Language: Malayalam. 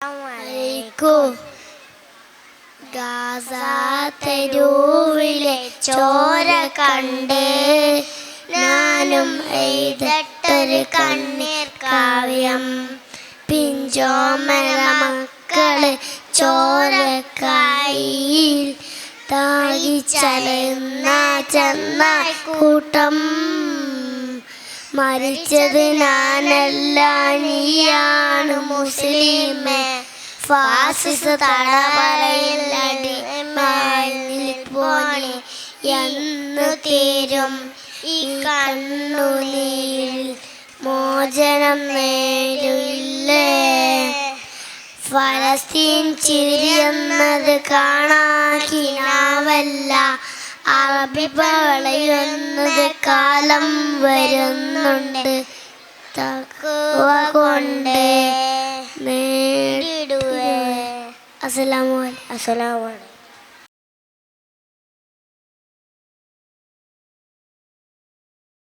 അലൈക്കും. ഗാസ തെരുവിലെ ചോര കണ്ട് ഞാനും എഴുതട്ടൊരു കണ്ണീർ കാവ്യം. പിഞ്ചോമല മക്കള് ചോരക്കായിൽ താകിച്ചലയുന്ന ചെന്നായ് കൂട്ടം. മരിച്ചത് ഞാനല്ല, നീയാണ് മുസ്ലിമേ. ഫാസിസ തടവറയിൽ അടിമയായി നിൽപ്പോനെ എന്ന് തീരും ഈ കണ്ണുനീരിൽ മോചനം നേരില്ലേ. ഫലസ്തീൻ ചിരിയെന്നത് കാണാക്കിനാവല്ല, അറബി പ്രളയുന്നത് കാലം വരുന്നുണ്ട്. തഖ്വ കൊണ്ട് നേടിടുവേ. അസ്സലാമു അലൈക്കും.